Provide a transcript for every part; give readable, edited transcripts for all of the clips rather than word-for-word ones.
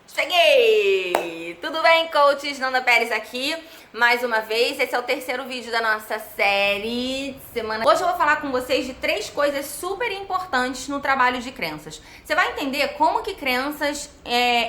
Cheguei! Tudo bem, coaches? Nanda Pérez aqui, mais uma vez. Esse é o terceiro vídeo da nossa série de semana. Hoje eu vou falar com vocês de 3 coisas super importantes no trabalho de crenças. Você vai entender como que crenças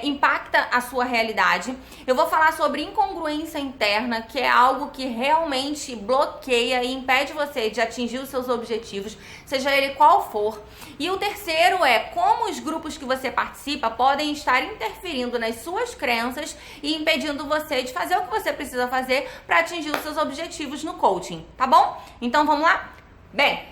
impacta a sua realidade. Eu vou falar sobre incongruência interna, que é algo que realmente bloqueia e impede você de atingir os seus objetivos, seja ele qual for. E o terceiro é como os grupos que você participa podem estar interferindo nas suas crenças e impedindo você de fazer o que você precisa fazer para atingir os seus objetivos no coaching, tá bom? Então vamos lá? Bem,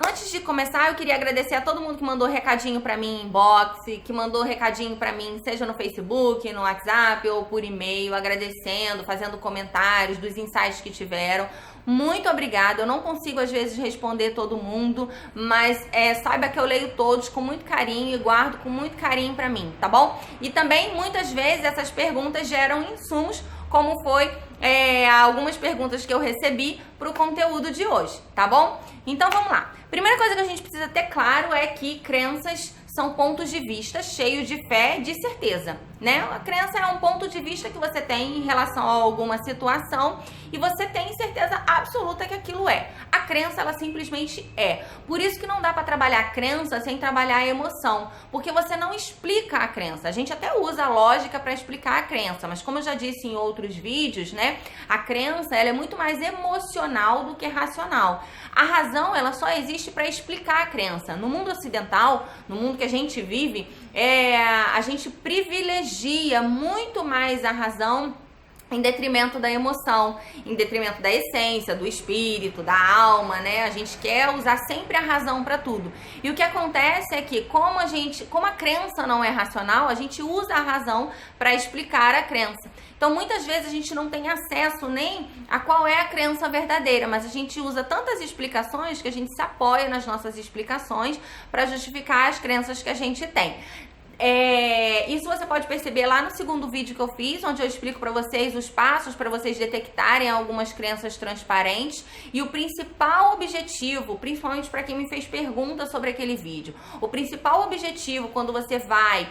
antes de começar, eu queria agradecer a todo mundo que mandou recadinho pra mim em inbox, que mandou recadinho pra mim, seja no Facebook, no WhatsApp ou por e-mail, agradecendo, fazendo comentários dos insights que tiveram. Muito obrigada, eu não consigo às vezes responder todo mundo, mas saiba que eu leio todos com muito carinho e guardo com muito carinho pra mim, tá bom? E também, muitas vezes, essas perguntas geram insumos, como foi algumas perguntas que eu recebi para o conteúdo de hoje, tá bom? Então vamos lá. Primeira coisa que a gente precisa ter claro é que crenças são pontos de vista cheios de fé e de certeza, né? A crença é um ponto de vista que você tem em relação a alguma situação e você tem certeza absoluta que aquilo é. A crença, ela simplesmente é. Por isso que não dá para trabalhar a crença sem trabalhar a emoção, porque você não explica a crença. A gente até usa a lógica para explicar a crença, mas como eu já disse em outros vídeos, né? A crença, ela é muito mais emocional do que racional. A razão, ela só existe para explicar a crença. No mundo ocidental, no mundo que a gente vive, a gente privilegia muito mais a razão em detrimento da emoção, em detrimento da essência, do espírito, da alma, né? A gente quer usar sempre a razão para tudo. E o que acontece é que, como a crença não é racional, a gente usa a razão para explicar a crença. Então, muitas vezes a gente não tem acesso nem a qual é a crença verdadeira, mas a gente usa tantas explicações que a gente se apoia nas nossas explicações para justificar as crenças que a gente tem. Isso você pode perceber lá no segundo vídeo que eu fiz, onde eu explico para vocês os passos para vocês detectarem algumas crenças transparentes e o principal objetivo, principalmente para quem me fez pergunta sobre aquele vídeo, o principal objetivo quando você vai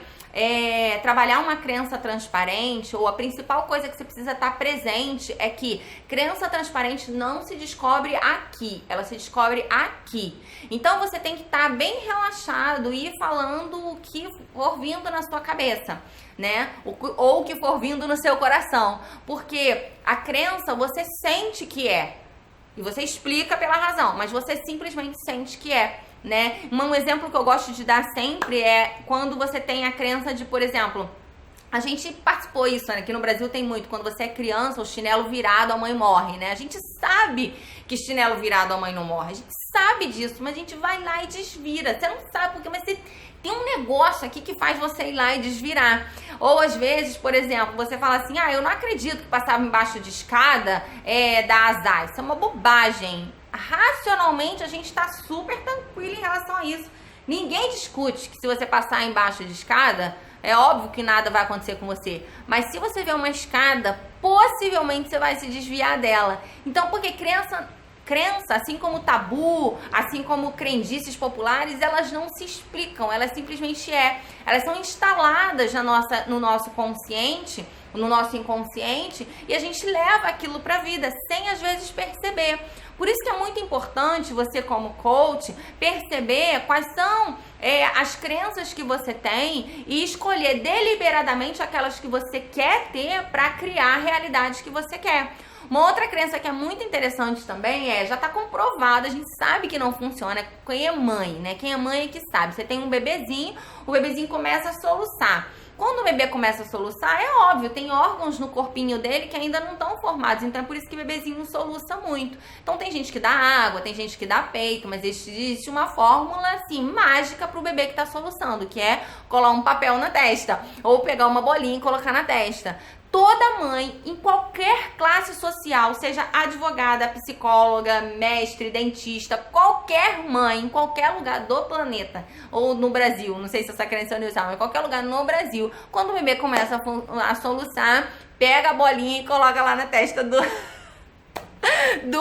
trabalhar uma crença transparente, ou a principal coisa que você precisa estar presente é que crença transparente não se descobre aqui, ela se descobre aqui. Então você tem que estar bem relaxado e ir falando o que for vindo na sua cabeça, né? Ou o que for vindo no seu coração, porque a crença você sente que é, e você explica pela razão, mas você simplesmente sente que é, né? Um exemplo que eu gosto de dar sempre é quando você tem a crença de, por exemplo, a gente participou isso, né? Aqui no Brasil tem muito, quando você é criança, o chinelo virado a mãe morre, né? A gente sabe que chinelo virado a mãe não morre, a gente sabe disso, mas a gente vai lá e desvira. Você não sabe porque, mas você tem um negócio aqui que faz você ir lá e desvirar. Ou às vezes, por exemplo, você fala assim, eu não acredito que passava embaixo de escada dá azar. Isso é uma bobagem. Racionalmente a gente está super tranquilo em relação a isso. Ninguém discute que se você passar embaixo de escada, é óbvio que nada vai acontecer com você. Mas se você vê uma escada, possivelmente você vai se desviar dela. Então, porque crença, assim como tabu, assim como crendices populares, elas não se explicam, elas simplesmente elas são instaladas no nosso consciente, no nosso inconsciente, e a gente leva aquilo para a vida sem às vezes perceber. Por isso que é muito importante você, como coach, perceber quais são as crenças que você tem e escolher deliberadamente aquelas que você quer ter para criar a realidade que você quer. Uma outra crença que é muito interessante também já está comprovada, a gente sabe que não funciona, quem é mãe, né? Quem é mãe é que sabe. Você tem um bebezinho, o bebezinho começa a soluçar. Quando o bebê começa a soluçar, é óbvio, tem órgãos no corpinho dele que ainda não estão formados, então é por isso que o bebezinho soluça muito. Então tem gente que dá água, tem gente que dá peito, mas existe uma fórmula assim, mágica para o bebê que está soluçando, que é colar um papel na testa, ou pegar uma bolinha e colocar na testa. Toda mãe, em qualquer classe social, seja advogada, psicóloga, mestre, dentista, qualquer mãe, em qualquer lugar do planeta, ou no Brasil, não sei se essa crença é universal, mas em qualquer lugar no Brasil, quando o bebê começa a soluçar, pega a bolinha e coloca lá na testa do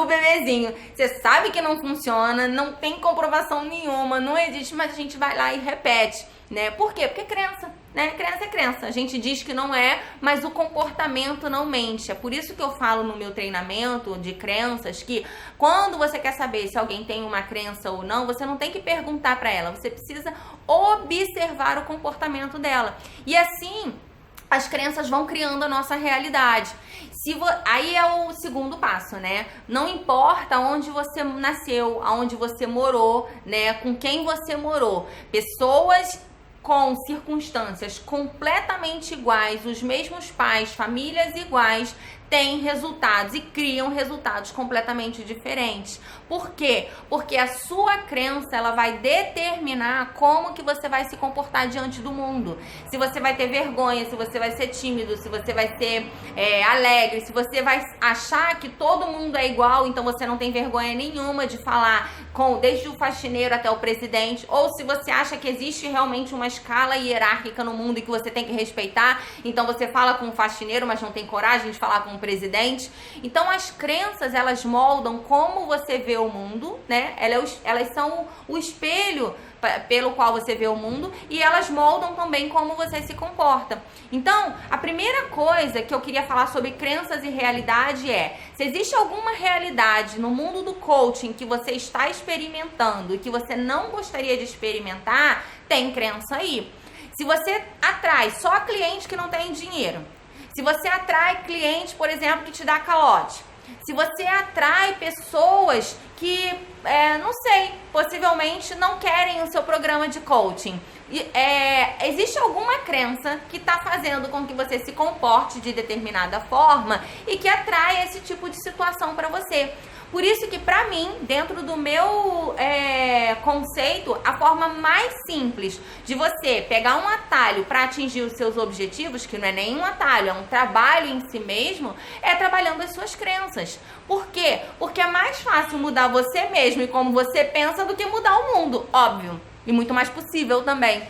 bebezinho. Você sabe que não funciona, não tem comprovação nenhuma, não existe, mas a gente vai lá e repete, né? Por quê? Porque crença. né? Crença é crença. A gente diz que não é, mas o comportamento não mente. É por isso que eu falo no meu treinamento de crenças que quando você quer saber se alguém tem uma crença ou não, você não tem que perguntar para ela, você precisa observar o comportamento dela. E assim, as crenças vão criando a nossa realidade. Aí é o segundo passo, né? Não importa onde você nasceu, aonde você morou, né? Com quem você morou. Pessoas com circunstâncias completamente iguais, os mesmos pais, famílias iguais, têm resultados e criam resultados completamente diferentes. Por quê? Porque a sua crença, ela vai determinar como que você vai se comportar diante do mundo. Se você vai ter vergonha, se você vai ser tímido, se você vai ser alegre, se você vai achar que todo mundo é igual, então você não tem vergonha nenhuma de falar desde o faxineiro até o presidente, ou se você acha que existe realmente uma escala hierárquica no mundo e que você tem que respeitar, então você fala com o faxineiro, mas não tem coragem de falar com o presidente. Então as crenças, elas moldam como você vê o mundo, né? Elas são o espelho pelo qual você vê o mundo e elas moldam também como você se comporta. Então, a primeira coisa que eu queria falar sobre crenças e realidade é: se existe alguma realidade no mundo do coaching que você está experimentando e que você não gostaria de experimentar, tem crença aí. Se você atrai só cliente que não tem dinheiro, se você atrai cliente, por exemplo, que te dá calote, se você atrai pessoas que, não sei, possivelmente não querem o seu programa de coaching, existe alguma crença que está fazendo com que você se comporte de determinada forma e que atrai esse tipo de situação para você. Por isso que, para mim, dentro do meu conceito, a forma mais simples de você pegar um atalho para atingir os seus objetivos, que não é nem um atalho, é um trabalho em si mesmo, é trabalhando as suas crenças. Por quê? Porque é mais fácil mudar você mesmo e como você pensa do que mudar o mundo, óbvio. E muito mais possível também.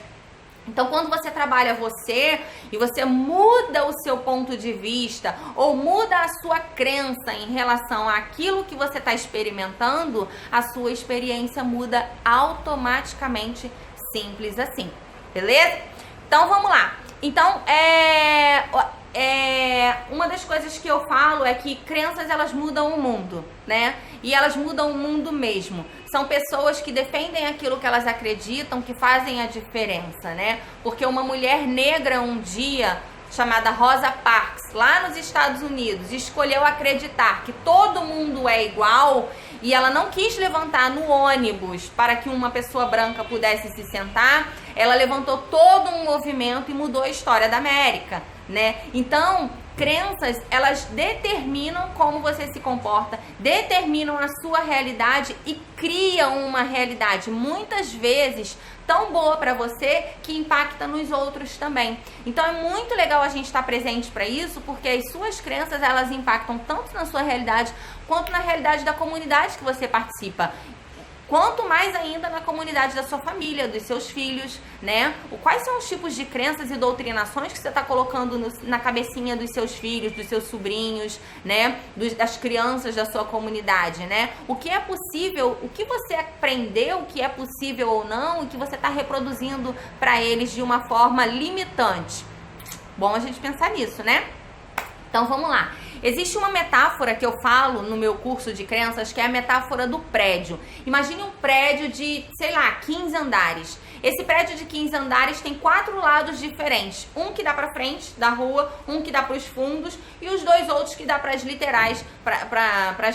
Então, quando você trabalha você e você muda o seu ponto de vista ou muda a sua crença em relação àquilo que você está experimentando, a sua experiência muda automaticamente, simples assim, beleza? Então, vamos lá. Então, uma das coisas que eu falo é que crenças, elas mudam o mundo, né? E elas mudam o mundo mesmo. São pessoas que defendem aquilo que elas acreditam, que fazem a diferença, né? Porque uma mulher negra um dia, chamada Rosa Parks, lá nos Estados Unidos, escolheu acreditar que todo mundo é igual e ela não quis levantar no ônibus para que uma pessoa branca pudesse se sentar. Ela levantou todo um movimento e mudou a história da América, né? Então, crenças, elas determinam como você se comporta, determinam a sua realidade e criam uma realidade, muitas vezes, tão boa para você que impacta nos outros também. Então, é muito legal a gente estar presente para isso, porque as suas crenças, elas impactam tanto na sua realidade, quanto na realidade da comunidade que você participa. Quanto mais ainda na comunidade da sua família, dos seus filhos, né? Quais são os tipos de crenças e doutrinações que você está colocando na cabecinha dos seus filhos, dos seus sobrinhos, né? Das crianças da sua comunidade, né? O que é possível, o que você aprendeu, o que é possível ou não, e que você está reproduzindo para eles de uma forma limitante. Bom a gente pensar nisso, né? Então, vamos lá. Existe uma metáfora que eu falo no meu curso de crenças, que é a metáfora do prédio. Imagine um prédio de, 15 andares. Esse prédio de 15 andares tem 4 lados diferentes. Um que dá para frente da rua, um que dá para os fundos e os 2 outros que dá para as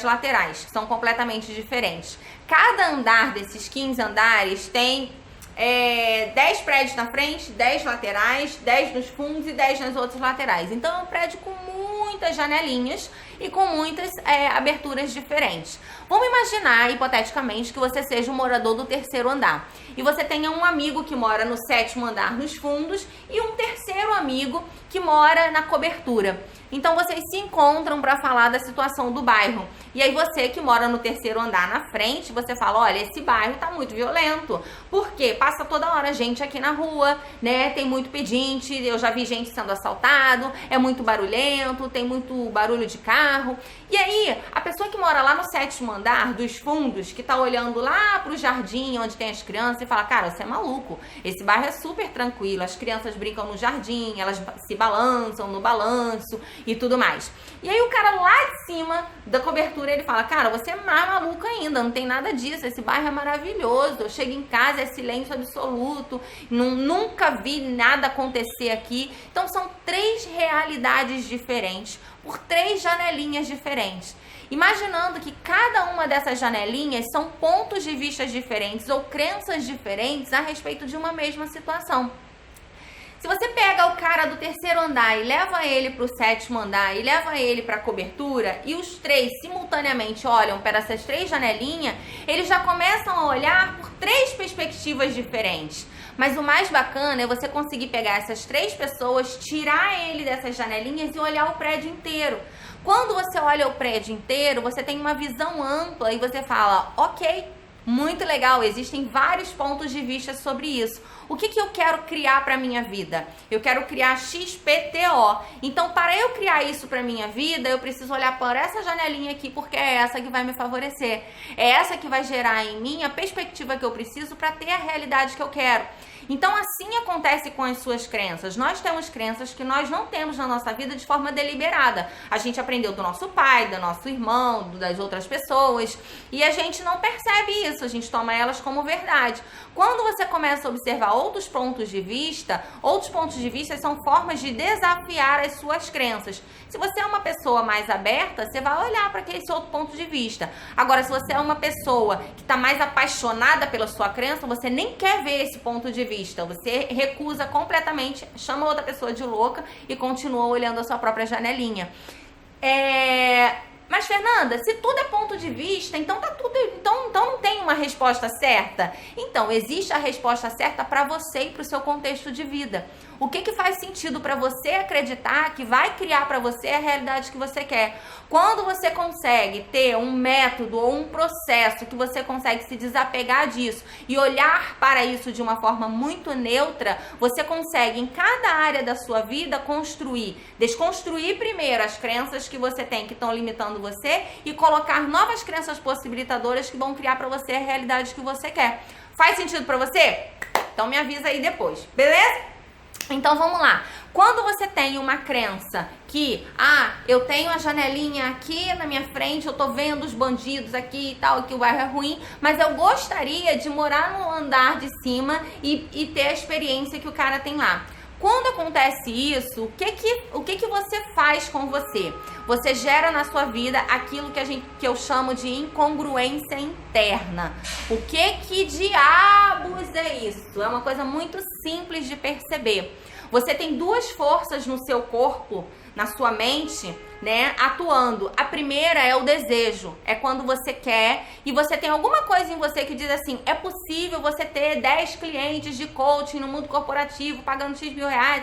laterais, que são completamente diferentes. Cada andar desses 15 andares tem 10 prédios na frente, 10 laterais, 10 nos fundos e 10 nas outras laterais. Então é um prédio com muitas janelinhas e com muitas aberturas diferentes. Vamos imaginar, hipoteticamente, que você seja um morador do 3º andar e você tenha um amigo que mora no 7º andar nos fundos e um terceiro amigo que mora na cobertura. Então vocês se encontram para falar da situação do bairro. E aí você que mora no terceiro andar na frente, você fala, olha, esse bairro tá muito violento. Por quê? Passa toda hora gente aqui na rua, né? Tem muito pedinte, eu já vi gente sendo assaltado, é muito barulhento, tem muito barulho de carro. E aí, a pessoa que mora lá no 7º andar, dos fundos, que tá olhando lá pro jardim onde tem as crianças e fala, cara, você é maluco, esse bairro é super tranquilo, as crianças brincam no jardim, elas se balançam no balanço e tudo mais. E aí o cara lá de cima da cobertura, ele fala, cara, você é mais maluco ainda, não tem nada disso, esse bairro é maravilhoso, eu chego em casa, é silêncio absoluto, nunca vi nada acontecer aqui. Então são 3 realidades diferentes, por 3 janelinhas diferentes. Imaginando que cada uma dessas janelinhas são pontos de vista diferentes ou crenças diferentes a respeito de uma mesma situação. Se você pega o cara do terceiro andar e leva ele para o 7º andar e leva ele para a cobertura e os 3 simultaneamente olham para essas 3 janelinhas, eles já começam a olhar por 3 perspectivas diferentes. Mas o mais bacana é você conseguir pegar essas 3 pessoas, tirar ele dessas janelinhas e olhar o prédio inteiro. Quando você olha o prédio inteiro, você tem uma visão ampla e você fala, ok, muito legal, existem vários pontos de vista sobre isso. O que eu quero criar para minha vida? Eu quero criar XPTO. Então, para eu criar isso para minha vida, eu preciso olhar para essa janelinha aqui, porque é essa que vai me favorecer. É essa que vai gerar em mim a perspectiva que eu preciso para ter a realidade que eu quero. Então, assim acontece com as suas crenças. Nós temos crenças que nós não temos na nossa vida de forma deliberada. A gente aprendeu do nosso pai, do nosso irmão, das outras pessoas, e a gente não percebe isso, a gente toma elas como verdade. Quando você começa a observar outros pontos de vista são formas de desafiar as suas crenças. Se você é uma pessoa mais aberta, você vai olhar para esse outro ponto de vista. Agora, se você é uma pessoa que está mais apaixonada pela sua crença, você nem quer ver esse ponto de vista. Você recusa completamente, chama outra pessoa de louca e continua olhando a sua própria janelinha. Mas, Fernanda, se tudo é ponto de vista, então tá tudo, então não tem uma resposta certa? Então, existe a resposta certa para você e para o seu contexto de vida. O que faz sentido para você acreditar que vai criar para você a realidade que você quer? Quando você consegue ter um método ou um processo que você consegue se desapegar disso e olhar para isso de uma forma muito neutra, você consegue em cada área da sua vida desconstruir primeiro as crenças que você tem que estão limitando você e colocar novas crenças possibilitadoras que vão criar para você a realidade que você quer. Faz sentido para você? Então me avisa aí depois, beleza? Então vamos lá. Quando você tem uma crença que, eu tenho a janelinha aqui na minha frente, eu tô vendo os bandidos aqui e tal, que o bairro é ruim, mas eu gostaria de morar no andar de cima e ter a experiência que o cara tem lá. Quando acontece isso, o que você faz com você? Você gera na sua vida aquilo que eu chamo de incongruência interna. O que diabos é isso? É uma coisa muito simples de perceber. Você tem 2 forças no seu corpo, na sua mente, né, atuando. A primeira é o desejo, é quando você quer e você tem alguma coisa em você que diz assim, é possível você ter 10 clientes de coaching no mundo corporativo pagando X mil reais,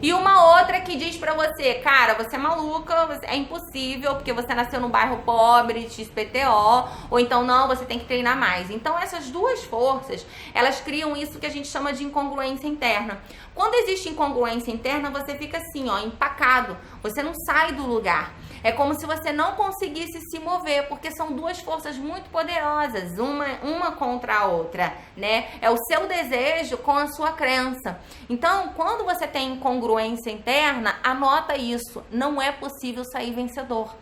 E uma outra que diz pra você, cara, você é maluca, é impossível, porque você nasceu num bairro pobre, XPTO, ou então não, você tem que treinar mais. Então essas 2 forças, elas criam isso que a gente chama de incongruência interna. Quando existe incongruência interna, você fica assim, empacado, você não sai do lugar. É como se você não conseguisse se mover, porque são 2 forças muito poderosas, uma contra a outra, né? É o seu desejo com a sua crença. Então, quando você tem incongruência interna, anota isso, não é possível sair vencedor.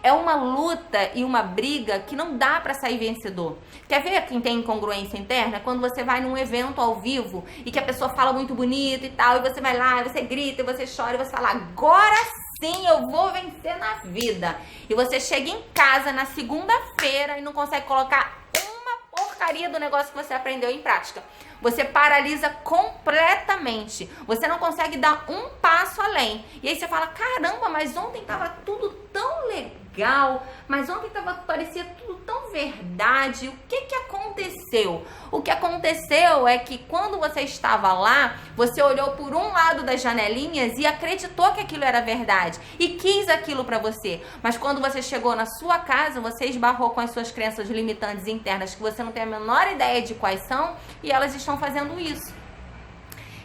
É uma luta e uma briga que não dá para sair vencedor. Quer ver quem tem incongruência interna? Quando você vai num evento ao vivo e que a pessoa fala muito bonito e tal, e você vai lá, e você grita, e você chora, e você fala, agora sim eu vou vencer na vida. E você chega em casa na segunda-feira e não consegue colocar uma porcaria do negócio que você aprendeu em prática. Você paralisa completamente. Você não consegue dar um passo além. E aí você fala, caramba, mas ontem tava tudo tão legal, mas ontem parecia tudo tão verdade. O que aconteceu? aconteceu? O que aconteceu é que quando você estava lá, você olhou por um lado das janelinhas e acreditou que aquilo era verdade e quis aquilo para você. Mas quando você chegou na sua casa, você esbarrou com as suas crenças limitantes internas que você não tem a menor ideia de quais são e elas estão fazendo isso.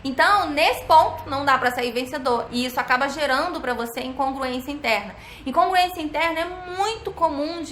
Então, nesse ponto, não dá para sair vencedor. E isso acaba gerando para você incongruência interna. Incongruência interna é muito comum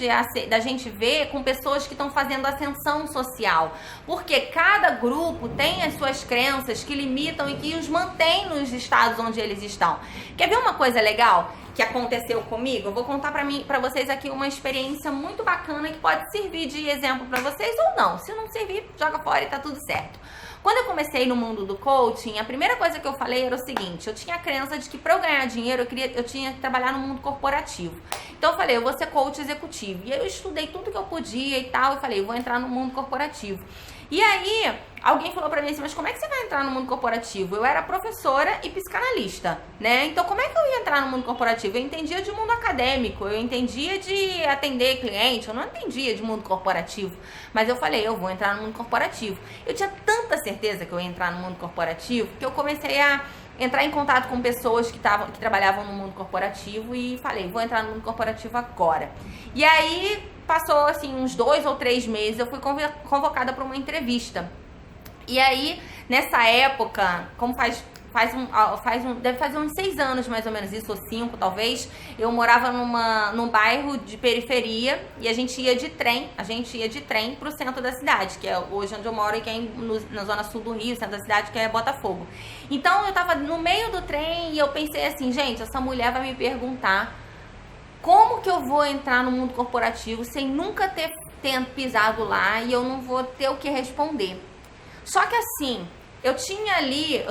da gente ver com pessoas que estão fazendo ascensão social. Porque cada grupo tem as suas crenças que limitam e que os mantém nos estados onde eles estão. Quer ver uma coisa legal que aconteceu comigo? Eu vou contar para vocês aqui uma experiência muito bacana que pode servir de exemplo para vocês ou não. Se não servir, joga fora e tá tudo certo. Quando eu comecei no mundo do coaching, a primeira coisa que eu falei era o seguinte: eu tinha a crença de que para eu ganhar dinheiro, eu tinha que trabalhar no mundo corporativo. Então eu falei, eu vou ser coach executivo. E aí eu estudei tudo que eu podia e tal, e falei, eu vou entrar no mundo corporativo. E aí, alguém falou pra mim assim, mas como é que você vai entrar no mundo corporativo? Eu era professora e psicanalista, né? Então como é que eu ia entrar no mundo corporativo? Eu entendia de mundo acadêmico, eu entendia de atender cliente, eu não entendia de mundo corporativo. Mas eu falei, eu vou entrar no mundo corporativo. Eu tinha tanta certeza que eu ia entrar no mundo corporativo, que eu comecei a entrar em contato com pessoas que trabalhavam no mundo corporativo e falei, vou entrar no mundo corporativo agora. E aí passou assim uns 2 ou 3 meses, eu fui convocada para uma entrevista. E aí, nessa época, como deve fazer uns 6 anos mais ou menos isso, ou 5 talvez, eu morava num bairro de periferia e a gente ia de trem pro centro da cidade, que é hoje onde eu moro, que é na zona sul do Rio, centro da cidade, que é Botafogo. Então eu tava no meio do trem e eu pensei assim, gente, essa mulher vai me perguntar como que eu vou entrar no mundo corporativo sem nunca ter pisado lá e eu não vou ter o que responder. Só que assim, eu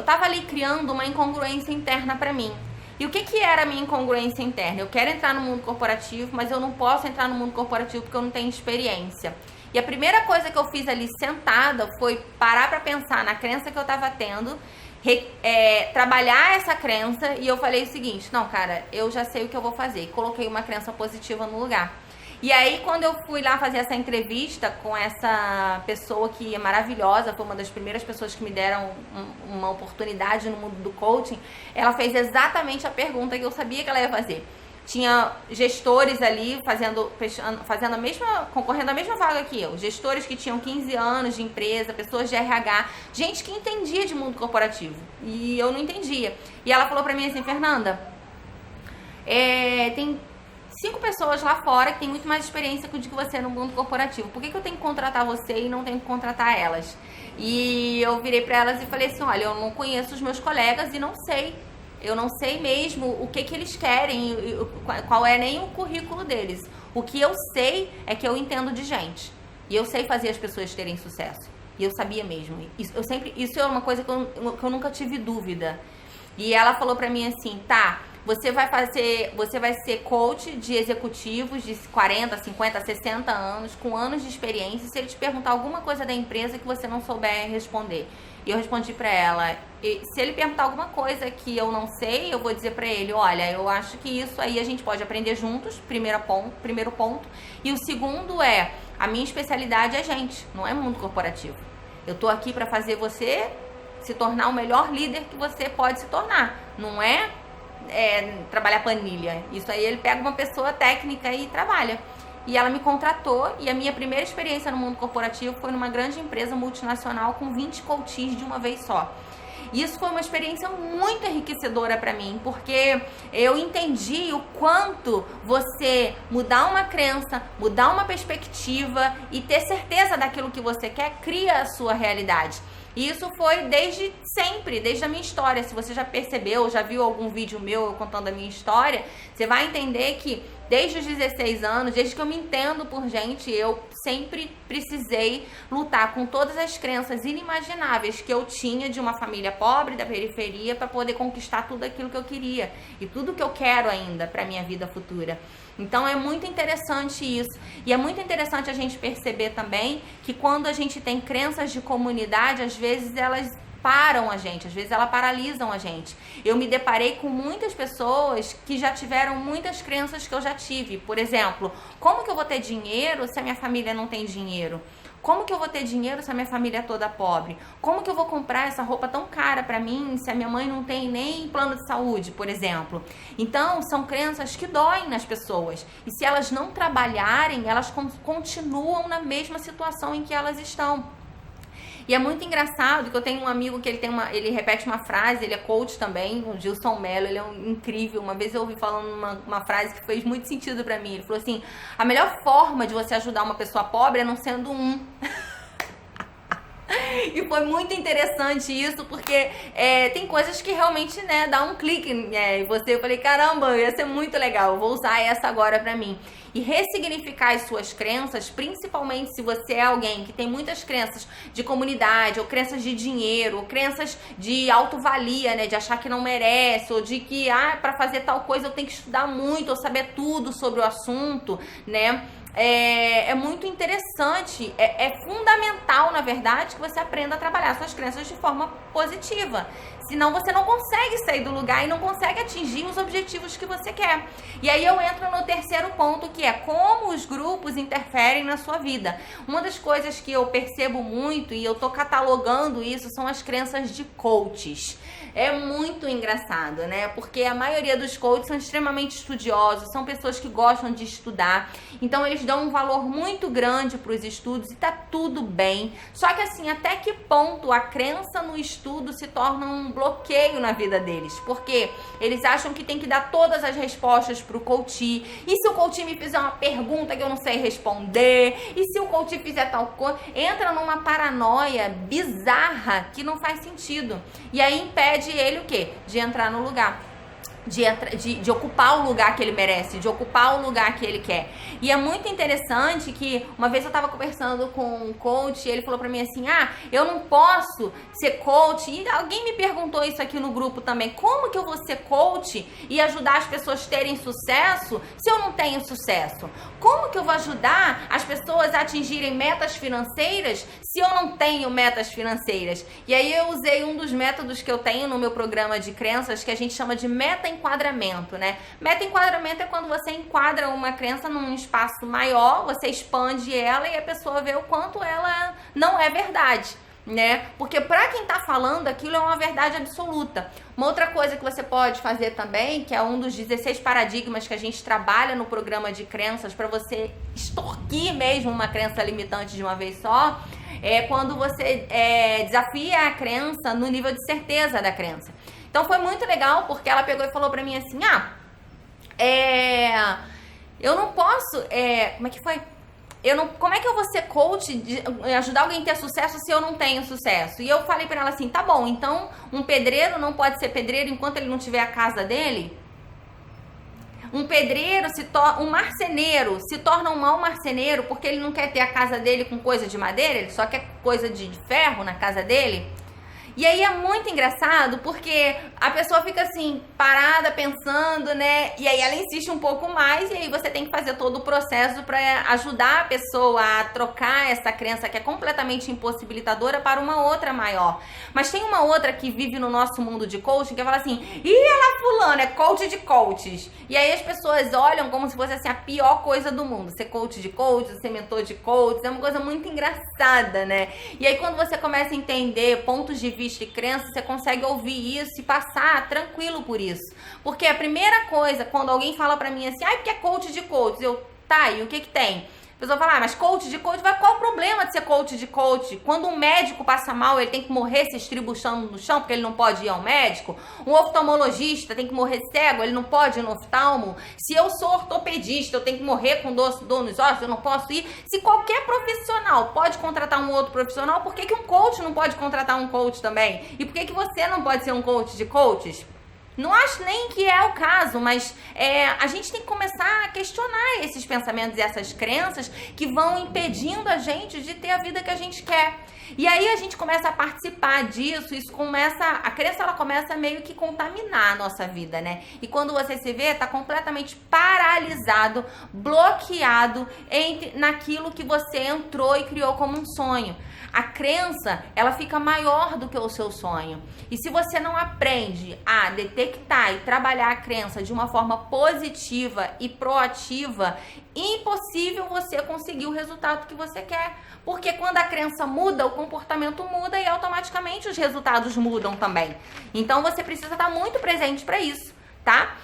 tava ali criando uma incongruência interna pra mim. E o que era a minha incongruência interna? Eu quero entrar no mundo corporativo, mas eu não posso entrar no mundo corporativo porque eu não tenho experiência. E a primeira coisa que eu fiz ali sentada foi parar pra pensar na crença que eu tava tendo, trabalhar essa crença, e eu falei o seguinte, não, cara, eu já sei o que eu vou fazer. E coloquei uma crença positiva no lugar. E aí, quando eu fui lá fazer essa entrevista com essa pessoa que é maravilhosa, foi uma das primeiras pessoas que me deram uma oportunidade no mundo do coaching, ela fez exatamente a pergunta que eu sabia que ela ia fazer. Tinha gestores ali concorrendo a mesma vaga que eu. Gestores que tinham 15 anos de empresa, pessoas de RH, gente que entendia de mundo corporativo. E eu não entendia. E ela falou pra mim assim, Fernanda, tem 5 pessoas lá fora que têm muito mais experiência do que você no mundo corporativo. Por que eu tenho que contratar você e não tenho que contratar elas? E eu virei pra elas e falei assim, olha, eu não conheço os meus colegas e não sei. Eu não sei mesmo o que eles querem, qual é nem o currículo deles. O que eu sei é que eu entendo de gente. E eu sei fazer as pessoas terem sucesso. E eu sabia mesmo. Isso é uma coisa que eu nunca tive dúvida. E ela falou pra mim assim, tá, você vai ser coach de executivos de 40, 50, 60 anos, com anos de experiência, se ele te perguntar alguma coisa da empresa que você não souber responder. E eu respondi pra ela, se ele perguntar alguma coisa que eu não sei, eu vou dizer pra ele, olha, eu acho que isso aí a gente pode aprender juntos, primeiro ponto. E o segundo é, a minha especialidade é gente, não é mundo corporativo. Eu tô aqui pra fazer você se tornar o melhor líder que você pode se tornar, não é trabalhar planilha. Isso aí ele pega uma pessoa técnica e trabalha. E ela me contratou, e a minha primeira experiência no mundo corporativo foi numa grande empresa multinacional com 20 coaches de uma vez só. E isso foi uma experiência muito enriquecedora para mim, porque eu entendi o quanto você mudar uma crença, mudar uma perspectiva e ter certeza daquilo que você quer, cria a sua realidade. E isso foi desde sempre, desde a minha história. Se você já percebeu, já viu algum vídeo meu eu contando a minha história, você vai entender que desde os 16 anos, desde que eu me entendo por gente, eu sempre precisei lutar com todas as crenças inimagináveis que eu tinha de uma família pobre, da periferia, para poder conquistar tudo aquilo que eu queria e tudo que eu quero ainda para minha vida futura. Então é muito interessante isso. E é muito interessante a gente perceber também que quando a gente tem crenças de comunidade, às vezes elas param a gente, às vezes elas paralisam a gente. Eu me deparei com muitas pessoas que já tiveram muitas crenças que eu já tive. Por exemplo, como que eu vou ter dinheiro se a minha família não tem dinheiro? Como que eu vou ter dinheiro se a minha família é toda pobre? Como que eu vou comprar essa roupa tão cara pra mim se a minha mãe não tem nem plano de saúde, por exemplo? Então, são crenças que doem nas pessoas. E se elas não trabalharem, elas continuam na mesma situação em que elas estão. E é muito engraçado que eu tenho um amigo que ele repete uma frase, ele é coach também, o Gilson Mello, ele é incrível. Uma vez eu ouvi falando uma frase que fez muito sentido pra mim. Ele falou assim: a melhor forma de você ajudar uma pessoa pobre é não sendo um. E foi muito interessante isso, porque tem coisas que realmente, né, dá um clique em você. Eu falei, caramba, ia ser muito legal, eu vou usar essa agora pra mim. E ressignificar as suas crenças, principalmente se você é alguém que tem muitas crenças de comunidade, ou crenças de dinheiro, ou crenças de autovalia, né, de achar que não merece, ou de que, pra fazer tal coisa eu tenho que estudar muito, ou saber tudo sobre o assunto, né. É muito interessante, é fundamental, na verdade, que você aprenda a trabalhar suas crenças de forma positiva. Senão você não consegue sair do lugar e não consegue atingir os objetivos que você quer. E aí eu entro no terceiro ponto, que é como os grupos interferem na sua vida. Uma das coisas que eu percebo muito, e eu tô catalogando isso, são as crenças de coaches. É muito engraçado, né? Porque a maioria dos coaches são extremamente estudiosos, são pessoas que gostam de estudar, então eles dão um valor muito grande para os estudos e tá tudo bem. Só que assim, até que ponto a crença no estudo se torna um bloqueio na vida deles? Porque eles acham que tem que dar todas as respostas pro coach. E se o coach me fizer uma pergunta que eu não sei responder? E se o coach fizer tal coisa? Entra numa paranoia bizarra que não faz sentido. E aí impede ele o quê? De entrar no lugar. De ocupar o lugar que ele merece, de ocupar o lugar que ele quer. E é muito interessante que uma vez eu tava conversando com um coach e ele falou pra mim assim, eu não posso ser coach, e alguém me perguntou isso aqui no grupo também, como que eu vou ser coach e ajudar as pessoas a terem sucesso se eu não tenho sucesso? Como que eu vou ajudar as pessoas a atingirem metas financeiras se eu não tenho metas financeiras? E aí eu usei um dos métodos que eu tenho no meu programa de crenças, que a gente chama de meta-enquadramento, né? Meta-enquadramento é quando você enquadra uma crença num espaço maior, você expande ela e a pessoa vê o quanto ela não é verdade, né? Porque pra quem tá falando, aquilo é uma verdade absoluta. Uma outra coisa que você pode fazer também, que é um dos 16 paradigmas que a gente trabalha no programa de crenças para você extorquir mesmo uma crença limitante de uma vez só, é quando você desafia a crença no nível de certeza da crença. Então foi muito legal, porque ela pegou e falou pra mim assim, eu não posso, como é que foi? Como é que eu vou ser coach, de ajudar alguém a ter sucesso se eu não tenho sucesso? E eu falei pra ela assim, tá bom, então um pedreiro não pode ser pedreiro enquanto ele não tiver a casa dele? Um marceneiro se torna um mau marceneiro porque ele não quer ter a casa dele com coisa de madeira, ele só quer coisa de ferro na casa dele? E aí é muito engraçado porque a pessoa fica assim, parada, pensando, né? E aí ela insiste um pouco mais e aí você tem que fazer todo o processo para ajudar a pessoa a trocar essa crença que é completamente impossibilitadora para uma outra maior. Mas tem uma outra que vive no nosso mundo de coaching que fala assim, ela fulana é coach de coaches. E aí as pessoas olham como se fosse assim a pior coisa do mundo. Ser coach de coaches, ser mentor de coaches, é uma coisa muito engraçada, né? E aí quando você começa a entender pontos de vista e crenças, você consegue ouvir isso e passar tranquilo por isso. Porque a primeira coisa, quando alguém fala pra mim assim, porque é coach de coach, e o que que tem? A pessoa fala, mas coach de coach, qual o problema de ser coach de coach? Quando um médico passa mal, ele tem que morrer se estribuchando no chão, porque ele não pode ir ao médico. Um oftalmologista tem que morrer cego, ele não pode ir no oftalmo. Se eu sou ortopedista, eu tenho que morrer com dor nos ossos, eu não posso ir. Se qualquer profissional pode contratar um outro profissional, por que um coach não pode contratar um coach também? E por que você não pode ser um coach de coaches? Não acho nem que é o caso, mas a gente tem que começar a questionar esses pensamentos e essas crenças que vão impedindo a gente de ter a vida que a gente quer. E aí a gente começa a participar disso, a crença ela começa a meio que contaminar a nossa vida, né? E quando você se vê, tá completamente paralisado, bloqueado naquilo que você entrou e criou como um sonho. A crença, ela fica maior do que o seu sonho. E se você não aprende a detectar e trabalhar a crença de uma forma positiva e proativa, impossível você conseguir o resultado que você quer. Porque quando a crença muda, o comportamento muda e automaticamente os resultados mudam também. Então você precisa estar muito presente para isso, tá?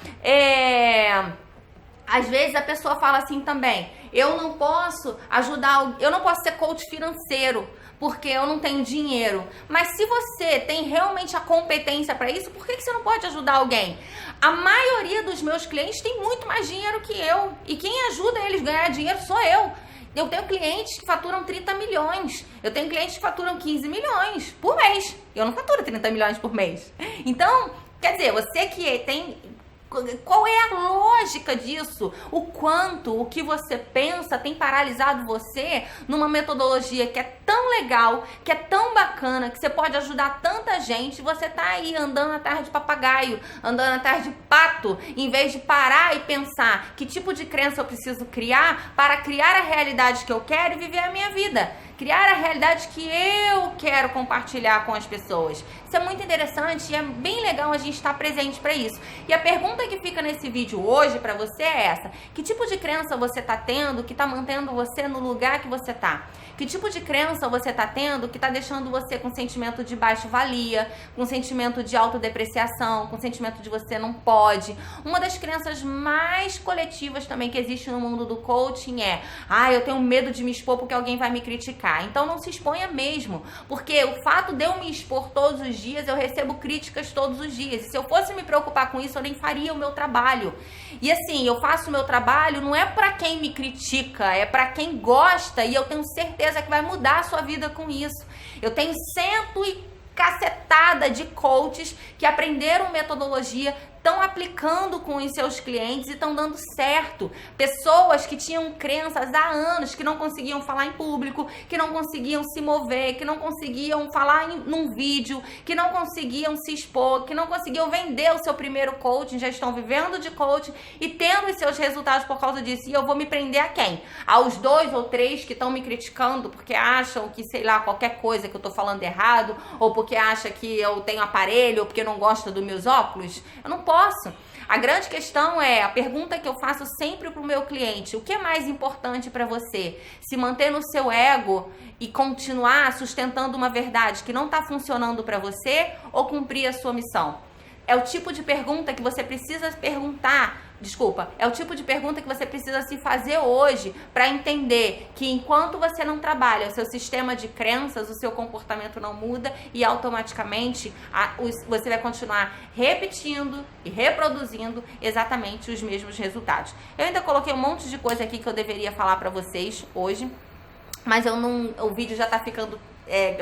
Às vezes a pessoa fala assim também: eu não posso ajudar, eu não posso ser coach financeiro porque eu não tenho dinheiro. Mas se você tem realmente a competência para isso, por que você não pode ajudar alguém? A maioria dos meus clientes tem muito mais dinheiro que eu. E quem ajuda eles a ganhar dinheiro sou eu. Eu tenho clientes que faturam 30 milhões. Eu tenho clientes que faturam 15 milhões por mês. Eu não faturo 30 milhões por mês. Então, quer dizer, você que tem... Qual é a lógica disso? O que você pensa tem paralisado você numa metodologia que é tão legal, que é tão bacana, que você pode ajudar tanta gente, você tá aí andando atrás de papagaio, andando atrás de pato, em vez de parar e pensar que tipo de crença eu preciso criar para criar a realidade que eu quero e viver a minha vida. Criar a realidade que eu quero compartilhar com as pessoas. Isso é muito interessante e é bem legal a gente estar presente para isso. E a pergunta que fica nesse vídeo hoje para você é essa: que tipo de crença você está tendo que está mantendo você no lugar que você está? Que tipo de crença você está tendo que está deixando você com sentimento de baixo-valia, com sentimento de autodepreciação, com sentimento de você não pode? Uma das crenças mais coletivas também que existe no mundo do coaching é: eu tenho medo de me expor porque alguém vai me criticar. Então não se exponha mesmo, porque o fato de eu me expor todos os dias, eu recebo críticas todos os dias. E se eu fosse me preocupar com isso, eu nem faria o meu trabalho. E assim, eu faço o meu trabalho não é para quem me critica, é para quem gosta, e eu tenho certeza que vai mudar a sua vida com isso. Eu tenho cacetada de coaches que aprenderam metodologia, estão aplicando com os seus clientes e estão dando certo. Pessoas que tinham crenças há anos, que não conseguiam falar em público, que não conseguiam se mover, que não conseguiam falar num vídeo, que não conseguiam se expor, que não conseguiam vender o seu primeiro coaching, já estão vivendo de coaching e tendo os seus resultados por causa disso. E eu vou me prender a quem? Aos 2 ou 3 que estão me criticando porque acham que, sei lá, qualquer coisa que eu tô falando errado, ou porque acha que eu tenho aparelho, ou porque não gosta dos meus óculos? Eu não posso. A grande questão é, a pergunta que eu faço sempre pro meu cliente: o que é mais importante para você? Se manter no seu ego e continuar sustentando uma verdade que não está funcionando para você, ou cumprir a sua missão? É o tipo de pergunta que você precisa é o tipo de pergunta que você precisa se fazer hoje para entender que enquanto você não trabalha o seu sistema de crenças, o seu comportamento não muda e automaticamente você vai continuar repetindo e reproduzindo exatamente os mesmos resultados. Eu ainda coloquei um monte de coisa aqui que eu deveria falar para vocês hoje, mas o vídeo já tá ficando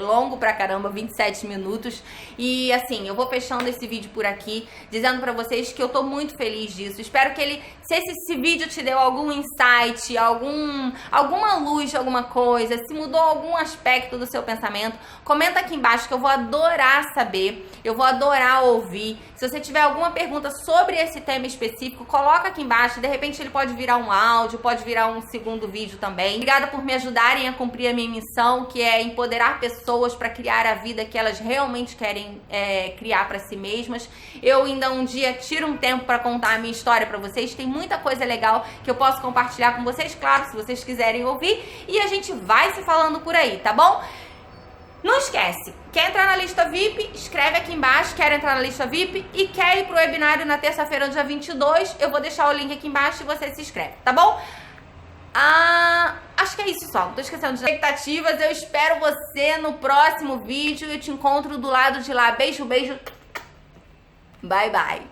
longo pra caramba, 27 minutos. E assim, eu vou fechando esse vídeo por aqui, dizendo pra vocês que eu tô muito feliz disso. Espero que se esse vídeo te deu algum insight, alguma luz de alguma coisa, se mudou algum aspecto do seu pensamento, comenta aqui embaixo que eu vou adorar saber, eu vou adorar ouvir. Se você tiver alguma pergunta sobre esse tema específico, coloca aqui embaixo. De repente ele pode virar um áudio, pode virar um segundo vídeo também. Obrigada por me ajudarem a cumprir a minha missão, que é empoderar pessoas para criar a vida que elas realmente querem criar para si mesmas. Eu ainda um dia tiro um tempo para contar a minha história para vocês. Tem muita coisa legal que eu posso compartilhar com vocês, claro, se vocês quiserem ouvir. E a gente vai se falando por aí, tá bom? Não esquece, quer entrar na lista VIP? Escreve aqui embaixo, quer entrar na lista VIP e quer ir pro webinário na terça-feira, dia 22. Eu vou deixar o link aqui embaixo e você se inscreve, tá bom? Acho que é isso só, não tô esquecendo de expectativas. Eu espero você no próximo vídeo. Eu te encontro do lado de lá. Beijo, beijo. Bye, bye.